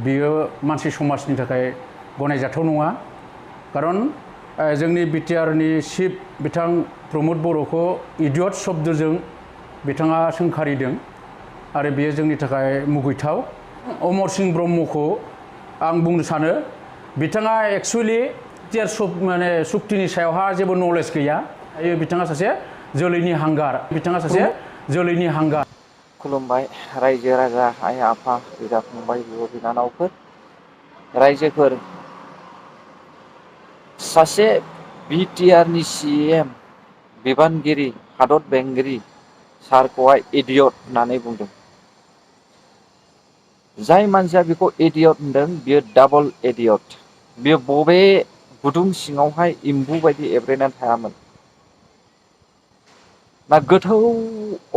बियो मानसि समाजनि थाखाय गनायजाथाव नङा खारन जोंनि बिटिआरनि चिफ बिथां प्रमद बर'खौ इडियट शब्दजों बिथाङा सोंखारिदों आरो बेयो जोंनि थाखाय मुगैथाव अमर सिंह ब्रह्मखौ आं बुंनो सानो बिथाङा एक्चुअली माने सुक्तिनि सायावहा जेबो नलेज गैया बिथाङा सासे जोलैनि हांगार बिथाङा सासे जोलैनि हांगार खुलुमबाय रायजो राजा आइ आफा बिदा फंबाय बिब' बिनानावफोर रायजोफोर सासे बिटिआरनि CM बिबानगिरि हादर बेंगिरि सारखौहाय इडियट होननानै बुंदों। जाय मानसिया बेखौ इडियट होनदों बियो डाबल इडियट। बियो बबे गुदुं सिङावहाय एम्बु बायदि एब्रेनानै थायामोन ना गोथौ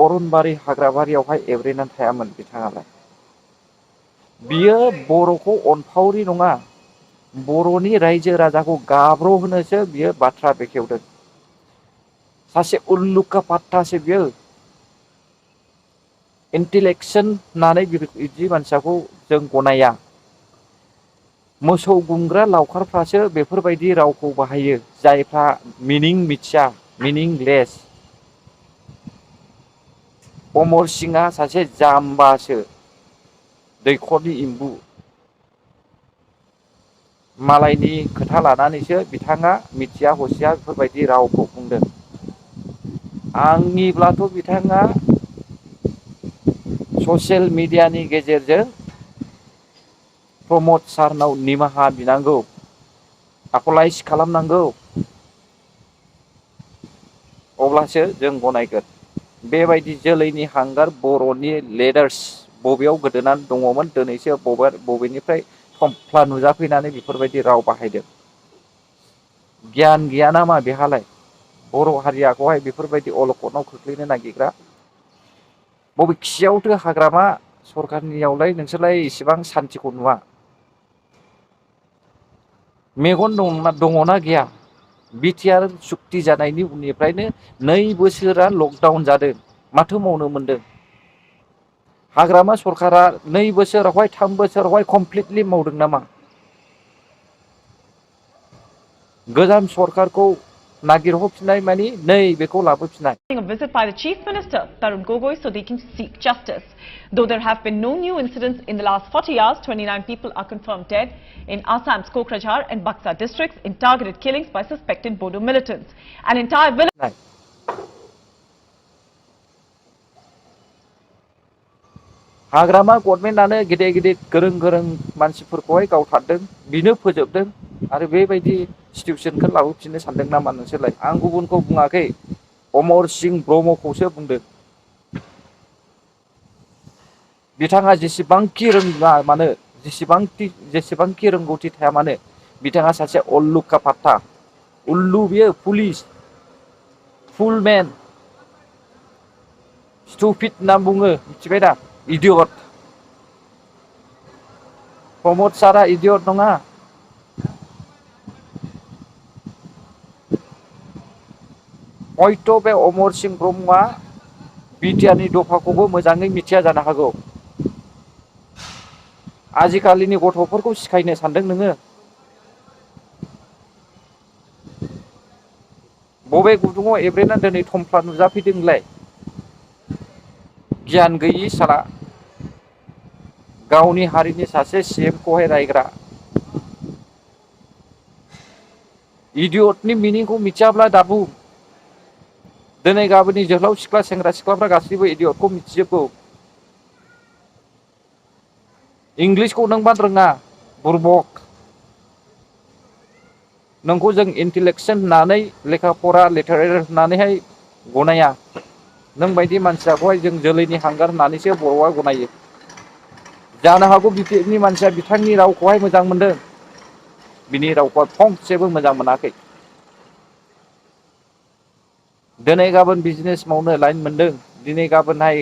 अरनबारि हाग्राबारियावहाय एब्रेनानै थायामोन बिथाङालाय। बियो बर'खौ अनफावरि नङा बर'नि रायजो राजाखौ गाब्र' होनोसो बियो बाथ्रा बेखेवदों। सासे उल्लुखा फात्तासो बियो इन्टेलेक्सन होननानै बिदि मानसिखौ जों गनाया। मोसौ गुमग्रा लावखारफ्रासो बेफोरबायदि रावखौ बाहायो जायफ्रा मिनिं मिथिया मिनिंलेस। अमर सिंहआ सासे जाम्बासो दैखरनि एम्बु। मालायनि खोथा लानानैसो बिथाङा मिथिया हसिया बेफोरबायदि रावखौ बुंदों। आंनिब्लाथ' बिथाङा ससियेल मिडियानि गेजेरजों प्रमद सारनाव निमाहा बिनांगौ आखलाइस खालामनांगौ अब्लासो जों गनायगोन। बेबायदि जोलैनि हांगार बर'नि लिडार्स बबेयाव गोदोनानै दङमोन दिनैसो बबेनिफ्राय थमफ्ला नुजाफैनानै बेफोरबायदि राव बाहायदों। गियान गैया नामा बेहालाय बर' हारियाखौहाय बेफोरबायदि अलखदाव खोख्लैनो नागिरग्रा। बबेखियावथो हाग्रामा सरखारनियावलाय नोंसोरलाय इसेबां सान्थिखौ नुवा। मेगन दङना गैया बिटिआर सुक्ति जानायनि उननिफ्रायनो 2 बोसोरा लकडाउन जादों माथो मावनो मोनदों। हाग्रामा सरकारा 2 बोसोरावहाय 3 बोसोरावहाय कमप्लिटलि मावदों नामा? गोजाम सरकारखौ नागिरहरफिननाय मानि नै बेखौ लाबोफिननाय। A visit by the Chief Minister Tarun Gogoi so they can seek justice. Though there have been no new incidents in the last 40 hours, 29 people are confirmed dead in Assam's Kokrajhar and Baksa districts in targeted killings by suspected Bodo militants. An entire village. हाग्रामा गभर्नमेन्टआनो गिदिर गिदिर गोरों गोरों मानसिफोरखौहाय गावथारदों बिनो फोजोबदों आरो बेबायदि सिटुएसनखौ लाबोफिननो सानदों नामा नोंसोरलाय? आं गुबुनखौ बुङाखै अमर सिंह ब्रह्मखौसो बुंदों। बिथाङा जेसेबांखि रोङा मानो जेसेबांखि रोंगौथि थाया मानो बिथाङा सासे उल्लुखा फात्ता उल्लु बियो पुलिस फुलमेन स्टुपिड होनना बुङो मिथिबाय दा इडियट। प्रमद सारा इडियट नङा। हयथ' बे अमर सिंह ब्रह्मआ बिटिआरनि दफाखौबो मोजाङै मिथिया जानो हागौ। आजिखालिनि गथ'फोरखौ सिखायनो सानदों नोङो? बबे गुदुङाव एब्रेना दिनै थमफ्ला नुजाफैदों नोंलाय? गियान गैयि साला गावनि हारिनि सासे CMखौहाय रायग्रा। इडियटनि मिनिंखौ मिथियाब्ला दाबुं। दिनै गाबोननि जोहोलाव सिख्ला सेंग्रा सिख्लाफ्रा गासैबो इडियटखौ मिथिजोबगौ। इंलिसखौ नों मा रोङा बुरबक। नोंखौ जों इन्टेलेक्सन होननानै लेखा फरा लिटारेट होननानैहाय गनाया। नों बायदि मानसियाखौहाय जों जोलैनि हांगार होननानैसो बर'आ गनायो। जानो हागौ बिटिआरनि मानसिया बिथांनि रावखौहाय मोजां मोनदों। बिनि रावखौ फंसेबो मोजां मोनाखै। दिनै गाबोन बिजनेस मावनो लाइन मोनदों दिनै गाबोनहाय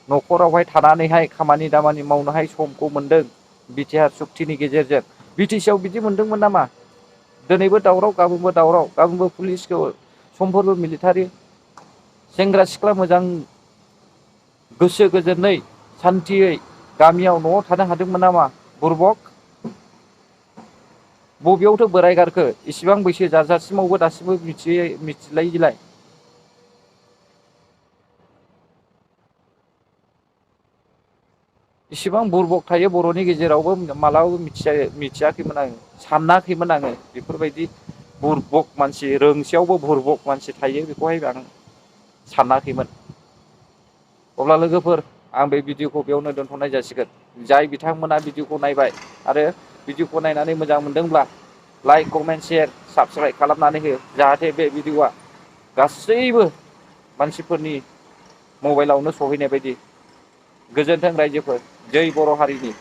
न'खरावहाय थानानैहाय खामानि दामानि मावनोहाय समखौ मोनदों बिटिआर सुक्तिनि गेजेरजों। बिटिसिआव बिदि मोनदोंमोन नामा? दिनैबो दावराव गाबोनबो दावराव गाबोनबो पुलिसखौ समफोरबो मिलिटारि। सेंग्रा सिख्ला मोजां गोसो गोजोनै सान्थियै गामियाव न'आव थानो हादोंमोन नामा बुरबक बबेयावथो बोरायगारखो इसिबां बैसो जाजासिमावबो दासिमबो मिथिलायिलाय इसिबां बुरबक थायो बर'नि गेजेरावबो मालाबाबो मिथियाखैमोन आङो सानाखैमोन आङो बेफोरबायदि बुरबक मानसि रोंसेयावबो बुरबक मानसि थायो बेखौहाय आं सानाखैमोन। अब्ला लोगोफोर आं बे भिडिअखौ बेयावनो दोनथ'नाय जासिगोन। जाय बिथांमोना भिडिअखौ नायबाय आरो भिडिअखौ नायनानै मोजां मोनदोंब्ला लाइक कमेन्ट शेयार साबस्क्राइब खालामनानै हो जाहाथे बे भिडिअआ गासैबो मानसिफोरनि मबाइलावनो सहैनाय बायदि। गोजोन्थों रायजोफोर जै बर' हारिनि।